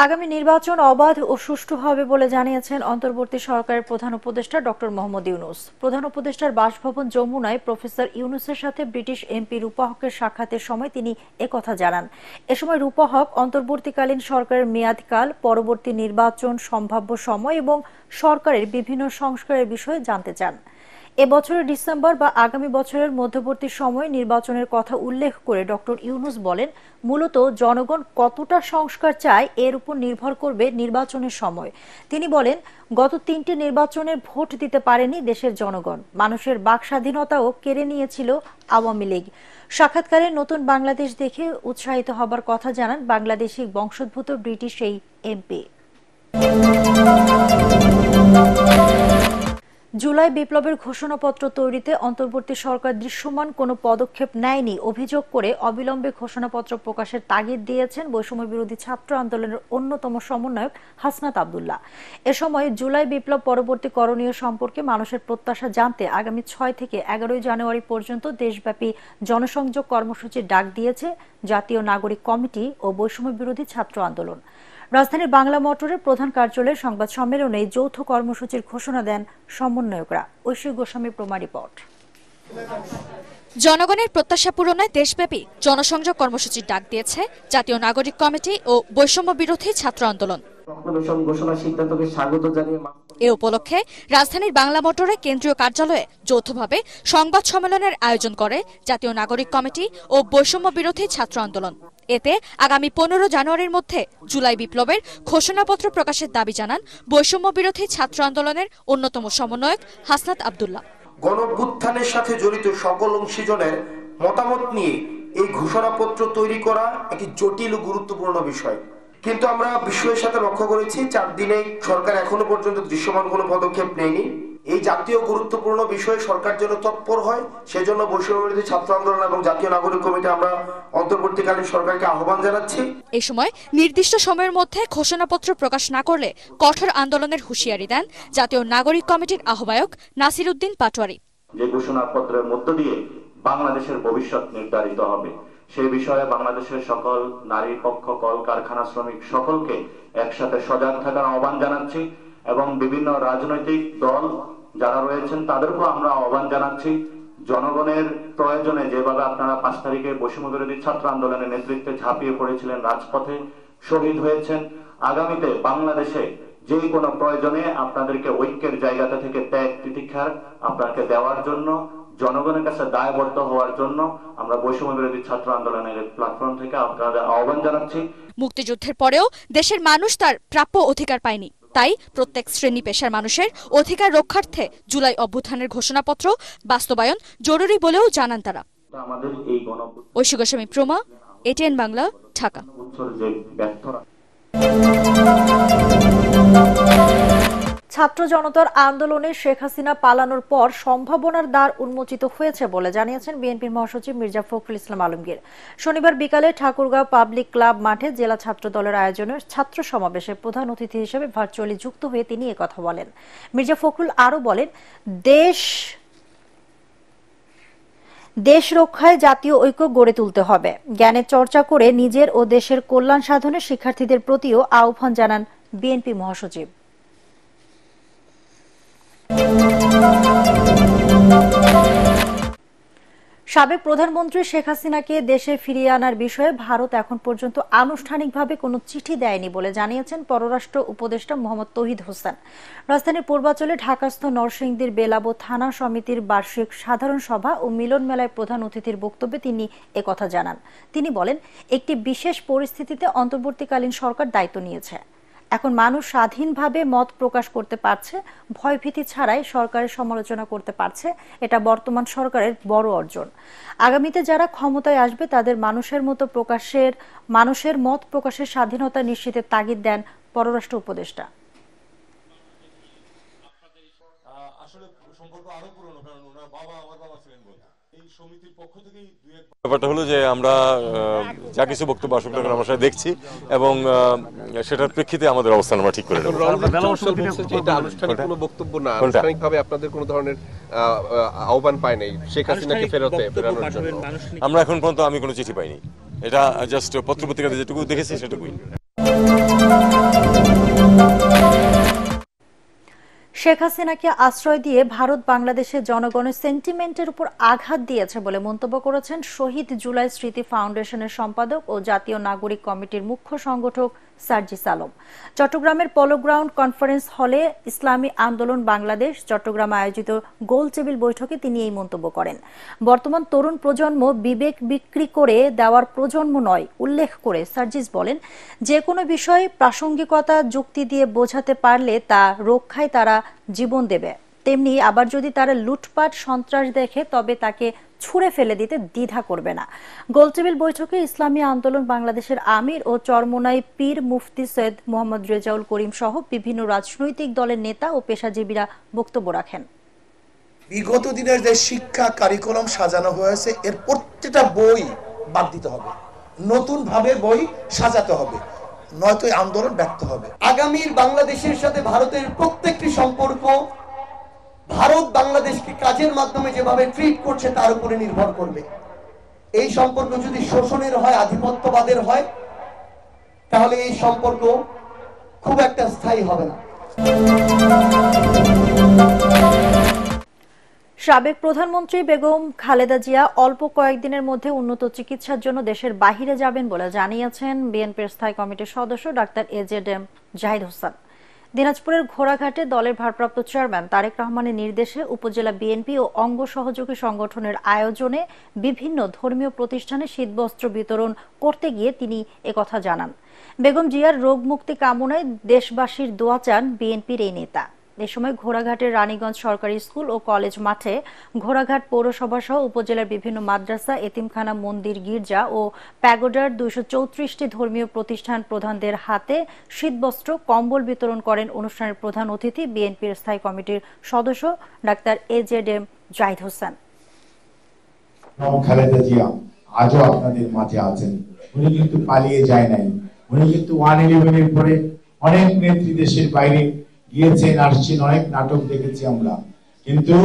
আগামী নির্বাচন অবাধ ও সুষ্ঠু হবে বলে জানিয়েছেন অন্তর্বর্তী সরকারের প্রধান উপদেষ্টা ডক্টর মোহাম্মদ ইউনূস। প্রধান উপদেষ্টার বাসভবন যমুনায় প্রফেসর ইউনূসের সাথে ব্রিটিশ এমপি রূপা হকের সাক্ষাতের সময় তিনি একথা জানান। এ সময় রূপা হক অন্তর্বর্তীকালীন সরকারের মেয়াদকাল, পরবর্তী নির্বাচন, সম্ভাব্য সময় এবং সরকারের বিভিন্ন সংস্কারের বিষয়ে জানতে চান। এবছরের ডিসেম্বর বা আগামী বছরের মধ্যবর্তী সময়ে নির্বাচনের কথা উল্লেখ করে ডক্টর ইউনূস বলেন, মূলত জনগণ কতটা সংস্কার চায় এর উপর নির্ভর করবে নির্বাচনের সময়। তিনি বলেন, গত 3টি নির্বাচনের ভোট দিতে পারেনি দেশের জনগণ, মানুষের বাক স্বাধীনতাও কেড়ে নিয়েছিল আওয়ামী লীগ। সাক্ষাৎকারে নতুন বাংলাদেশ দেখে উৎসাহিত হবার কথা জানান বাংলাদেশি বংশোদ্ভূত ব্রিটিশ এই এমপি। জুলাই বিপ্লবের ঘোষণাপত্র তৈরিতে অন্তর্বর্তী সরকার দৃশ্যমান কোনো পদক্ষেপ নেয়নি অভিযোগ করে অবিলম্বে ঘোষণাপত্র প্রকাশের তাগিদ দিয়েছেন বৈষম্য বিরোধী ছাত্র আন্দোলনের অন্যতম সমন্বয়ক হাসনাত আব্দুল্লাহ। এ সময় জুলাই বিপ্লব পরবর্তী করণীয় সম্পর্কে মানুষের প্রত্যাশা জানতে আগামী 6 থেকে 11 জানুয়ারি পর্যন্ত দেশব্যাপী জনসংযোগ কর্মসূচির ডাক দিয়েছে জাতীয় নাগরিক কমিটি ও বৈষম্য বিরোধী ছাত্র আন্দোলন। রাজধানীর বাংলা মোটরের প্রধান কার্যালয়ে সংবাদ সম্মেলনে যৌথ কর্মসূচির ঘোষণা দেন সমন্বয়করা। ঐশী গোস্বামী প্রমা রিপোর্ট। জনগণের প্রত্যাশা পূরণে দেশব্যাপী জনসংযোগ কর্মসূচির ডাক দিয়েছে জাতীয় নাগরিক কমিটি ও বৈষম্য বিরোধী ছাত্র আন্দোলন। এ উপলক্ষে রাজধানীর বাংলা মোটরে কেন্দ্রীয় কার্যালয়ে যৌথভাবে সংবাদ সম্মেলনের আয়োজন করে জাতীয় নাগরিক কমিটি ও বৈষম্য বিরোধী ছাত্র আন্দোলন। এতে আগামী 15 জানুয়ারির মধ্যে জুলাই বিপ্লবের ঘোষণাপত্র প্রকাশের দাবি জানান বৈষম্য বিরোধী ছাত্র আন্দোলনের অন্যতম সমন্বয়ক হাসনাত আব্দুল্লাহ। গণঅভ্যুত্থানের সাথে জড়িত সকল অংশীজনের মতামত নিয়ে এই ঘোষণাপত্র তৈরি করা একটি জটিল ও গুরুত্বপূর্ণ বিষয়, কিন্তু আমরা বিস্ময়ের সাথে লক্ষ্য করেছি 4 দিনে সরকার এখনো পর্যন্ত দৃশ্যমান কোনো পদক্ষেপ নেয়নি। এই জাতীয় গুরুত্বপূর্ণ বিষয়ে সরকার যেন তৎপর হয়, সেজন্য বৈষম্য বিরোধী ছাত্র আন্দোলন এবং জাতীয় নাগরিক কমিটি আমরা অন্তর্বর্তীকালীন সরকারকে আহ্বান জানাচ্ছি। এই সময় নির্দিষ্ট সময়ের মধ্যে ঘোষণাপত্র প্রকাশ না করলে কঠোর আন্দোলনের হুঁশিয়ারি দেন জাতীয় নাগরিক কমিটির আহ্বায়ক নাসির উদ্দিন পাটোয়ারি। যে ঘোষণাপত্রের মধ্য দিয়ে বাংলাদেশের ভবিষ্যৎ নির্ধারিত হবে, সেই বিষয়ে বাংলাদেশের সকল নারী পক্ষ, কল কারখানা শ্রমিক সকলকে একসাথে সজাগ থাকার আহ্বান জানাচ্ছি এবং বিভিন্ন রাজনৈতিক দল যারা রয়েছেন তাদেরকেও আমরা আহ্বান জানাচ্ছি, জনগণের প্রয়োজনে যেভাবে আপনারা 5 তারিখে বৈষম্য বিরোধী ছাত্র আন্দোলনের নেতৃত্বে ঝাঁপিয়ে পড়েছিলেন, রাজপথে শহীদ হয়েছেন, আগামীতে বাংলাদেশে যে কোনো প্রয়োজনে আপনাদেরকে ঐক্যের জায়গাটা থেকে ত্যাগ তিতিক্ষার আপনাকে দেওয়ার জন্য, জনগণের কাছে দায়বদ্ধ হওয়ার জন্য আমরা বৈষম্য বিরোধী ছাত্র আন্দোলনের প্ল্যাটফর্ম থেকে আপনাদের আহ্বান জানাচ্ছি। মুক্তিযুদ্ধের পরেও দেশের মানুষ তার প্রাপ্য অধিকার পায়নি, তাই প্রত্যেক শ্রেণী পেশার মানুষের অধিকার রক্ষার্থে জুলাই অভ্যুত্থানের ঘোষণাপত্র বাস্তবায়ন জরুরি বলেও জানান তারা। ঐশী গোস্বামী প্রমা, এটিএন বাংলা, ঢাকা। ছাত্র জনতার আন্দোলনে শেখ হাসিনা পালানোর পর সম্ভাবনার দ্বার উন্মোচিত হয়েছে বলে জানিয়েছেন বিএনপির মহাসচিব মির্জা ফখরুল ইসলাম আলমগীর। শনিবার বিকালে ঠাকুরগাঁও পাবলিক ক্লাব মাঠে জেলা ছাত্র দলের আয়োজনে ছাত্র সমাবেশে প্রধান অতিথি হিসেবে ভার্চুয়ালি যুক্ত হয়ে তিনি একথা বলেন। মির্জা ফখরুল আরও বলেন, দেশ রক্ষায় জাতীয় ঐক্য গড়ে তুলতে হবে। জ্ঞানের চর্চা করে নিজের ও দেশের কল্যাণ সাধনে শিক্ষার্থীদের প্রতিও আহ্বান জানান বিএনপি মহাসচিব। সাবেক প্রধানমন্ত্রী শেখ হাসিনাকে দেশে ফিরিয়ে আনার বিষয়ে ভারত এখন পর্যন্ত আনুষ্ঠানিকভাবে কোনো চিঠি দেয়নি বলে জানিয়েছেন পররাষ্ট্র উপদেষ্টা মোহাম্মদ তৌহিদ হোসেন। রাজধানীর পূর্বাঞ্চলে ঢাকাস্থ নরসিংদীর বেলাবো থানা সমিতির বার্ষিক সাধারণ সভা ও মিলন মেলায় প্রধান অতিথির বক্তব্যে তিনি একথা জানান। তিনি বলেন, একটি বিশেষ পরিস্থিতিতে অন্তর্বর্তীকালীন সরকার দায়িত্ব নিয়েছে। এখন মানুষ স্বাধীনভাবে মত প্রকাশ করতে পারছে, ভয়ভীতি ছাড়াই সরকারের সমালোচনা করতে পারছে। এটা বর্তমান সরকারের বড় অর্জন। আগামীতে যারা ক্ষমতায় আসবে তাদের মানুষের মত প্রকাশের স্বাধীনতা নিশ্চিতের তাগিদ দেন পররাষ্ট্র উপদেষ্টা। ব্যাপারটা হলো যে আমরা যা কিছু বক্তব্য আসলে আমরা সেটা দেখছি এবং সেটার প্রেক্ষিতে আমাদের অবস্থান আমরা ঠিক করে নেব। এটা আনুষ্ঠানিক কোনো বক্তব্য না, আনুষ্ঠানিকভাবে আপনাদের কোনো ধরনের আহ্বান পাই নাই শেখ হাসিনাকে ফেরানোর জন্য? আমরা এখন পর্যন্ত আমি কোনো চিঠি পাইনি, এটা জাস্ট পত্রপত্রিকাতে যেটুকু দেখেছি সেটুকুই। শেখ হাসিনাকে আশ্রয় দিয়ে ভারত বাংলাদেশের জনগণের সেন্টিমেন্টের উপর আঘাত দিয়েছে বলে মন্তব্য করেছেন শহীদ জুলাই স্মৃতি ফাউন্ডেশনের সম্পাদক ও জাতীয় নাগরিক কমিটির মুখ্য সংগঠক সার্জিস আলম। চট্টগ্রামের পলো গ্রাউন্ড কনফারেন্স হলে ইসলামী আন্দোলন বাংলাদেশ চট্টগ্রামে আয়োজিত গোল টেবিল বৈঠকে তিনি এই মন্তব্য করেন। বর্তমান তরুণ প্রজন্ম বিবেক বিক্রি করে দেওয়ার প্রজন্ম নয় উল্লেখ করে সার্জিস বলেন, যে কোনো বিষয়ে প্রাসঙ্গিকতা যুক্তি দিয়ে বোঝাতে পারলে তা রক্ষায় তারা জীবন দেবে, তেমনি আবার যদি তারা লুটপাট সন্ত্রাস দেখে তবে তাকে ছুঁড়ে ফেলে দিতে দ্বিধা করবে না। গোলটেবিল বৈঠকে ইসলামী আন্দোলন বাংলাদেশের আমির ও চরমোনাই পীর মুফতি সৈয়দ মোহাম্মদ রেজাউল করিম সহ বিভিন্ন রাজনৈতিক দলের নেতা ও পেশাজীবীরা বক্তব্য রাখেন। বিগত দিনের যে শিক্ষা কারিকুলাম সাজানো হয়েছে এর প্রত্যেকটা বই বাদ দিতে হবে, নতুন ভাবে বই সাজাতে হবে, নয়তো আন্দোলন ব্যর্থ হবে। আগামীর বাংলাদেশের সাথে ভারতের প্রত্যেকটি সম্পর্ক ভারত বাংলাদেশকে কাজের মাধ্যমে যেভাবে ট্রিট করছে তার উপরে নির্ভর করবে। এই সম্পর্ক যদি শোষণের হয়, আধিপত্যবাদের হয়, তাহলে এই সম্পর্ক খুব একটা স্থায়ী হবে না। সাবেক প্রধানমন্ত্রী বেগম খালেদা জিয়া অল্প কয়েকদিনের মধ্যে উন্নত চিকিৎসার জন্য দেশের বাহিরে যাবেন বলে জানিয়েছেন বিএনপির স্থায়ী কমিটির সদস্য ডাক্তার এজেডএম জাহিদ হোসেন। দিনাজপুরের ঘোড়াঘাটে দলের ভারপ্রাপ্ত চেয়ারম্যান তারেক রহমানের নির্দেশে উপজেলা বিএনপি ও অঙ্গ সহযোগী সংগঠনের আয়োজনে বিভিন্ন ধর্মীয় প্রতিষ্ঠানে শীতবস্ত্র বিতরণ করতে গিয়ে তিনি একথা জানান। বেগম জিয়ার রোগ মুক্তি কামনায় দেশবাসীর দোয়া চান বিএনপির এই নেতা। এ সময় ঘোড়াঘাটের রানীগঞ্জ সরকারি স্কুল ও কলেজ মাঠে ঘোড়াঘাট পৌরসভা সহ উপজেলার বিভিন্ন মাদ্রাসা, এতিমখানা, মন্দির, গির্জা ও প্যাগোডার 234টি ধর্মীয় প্রতিষ্ঠান প্রধানদের হাতে শীতবস্ত্র, কম্বল বিতরণ করেন অনুষ্ঠানের প্রধান অতিথি বিএনপির স্থায়ী কমিটির সদস্য ডাক্তার এজেডএম জাহিদ হোসেন। খালেদা জিয়া আজও আপনাদের মাঝে আছেন, উনি কিন্তু পালিয়ে যায় নাই। উনি কিন্তু 111-এর পরে অনেক নেত্রী দেশের বাইরে গিয়েছেন, আসছেন, অনেক নাটক দেখেছি আমরা, কিন্তু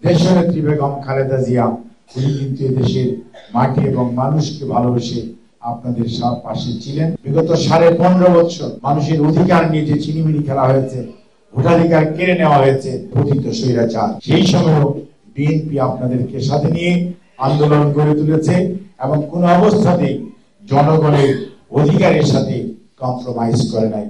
দেশনেত্রী বেগম খালেদা জিয়া উনি কিন্তু দেশের মাটি এবং মানুষকে ভালোবেসে আপনাদের সব পাশে ছিলেন। বিগত 15.5 বছর মানুষের অধিকার নিয়ে যে চিনিমিনি খেলা হয়েছে, ভোটাধিকার কেড়ে নেওয়া হয়েছে পতিত স্বৈরাচার, সেই সময় বিএনপি আপনাদেরকে সাথে নিয়ে আন্দোলন গড়ে তুলেছে এবং কোন অবস্থাতেই জনগণের অধিকারের সাথে কম্প্রোমাইজ করে নাই।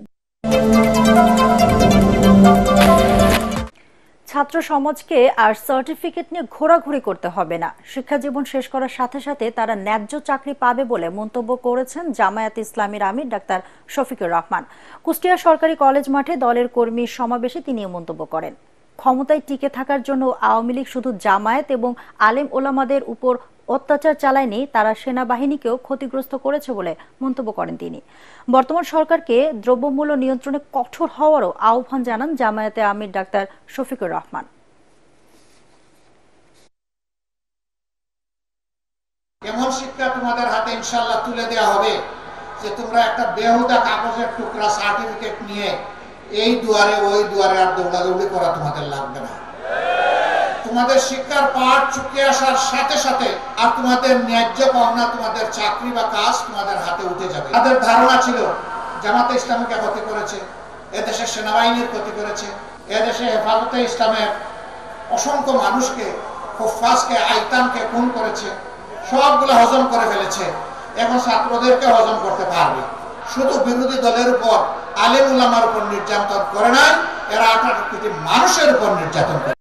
ছাত্র সমাজকে আর সার্টিফিকেট নিয়ে ঘোরাঘুরি করতে হবে না, শিক্ষা জীবন শেষ করার সাথে সাথে তারা ন্যায্য চাকরি পাবে বলে মন্তব্য করেছেন জামায়াতে ইসলামীর আমির ডাক্তার শফিকুর রহমান। কুষ্টিয়া সরকারি কলেজ মাঠে দলের কর্মী সমাবেশে তিনি মন্তব্য করেন। ক্ষমতায় টিকে থাকার জন্য আওয়ামী লীগ শুধু জামায়াত এবং আলেম ওলামাদের উপর অত্যাচার চালায়নি, তারা সেনাবাহিনীকেও ক্ষতিগ্রস্ত করেছে বলে মন্তব্য করেন তিনি। বর্তমান সরকারকে দ্রব্যমূল্য নিয়ন্ত্রণে কঠোর হওয়ারও আহ্বান জানান জামায়াতে আমির ডাক্তার শফিকুর রহমান। এমন শিক্ষা তোমাদের হাতে ইনশাআল্লাহ তুলে দেওয়া হবে যে তোমরা একটা বেহুদা কাগজের টুকরা সার্টিফিকেট নিয়ে এই দুয়ারে ওই দুয়ারে আর দৌড়াদৌড়ি করা তোমাদের লাগবে না। তোমাদের শিক্ষার পাঠ চুকিয়ে আসার সাথে সাথে আর তোমাদের ন্যায্য পাওনা, তোমাদের চাকরি বা কাজ তোমাদের হাতে উঠে যাবে। তাদের ধারণা ছিল জামাতে ইসলামীকে ক্ষতি করেছে, এদেশের সেনাবাহিনীর ক্ষতি করেছে, এদেশে হেফাজতে ইসলামের অসংখ্য মানুষকে, হুফাজকে, আইতামকে খুন করেছে, সবগুলো হজম করে ফেলেছে। এখন ছাত্রদেরকে হজম করতে পারবে। শুধু বিরোধী দলের উপর, আলেম উলামার উপর নির্যাতন করে নাই, এরা 18 কোটি মানুষের উপর নির্যাতন করে।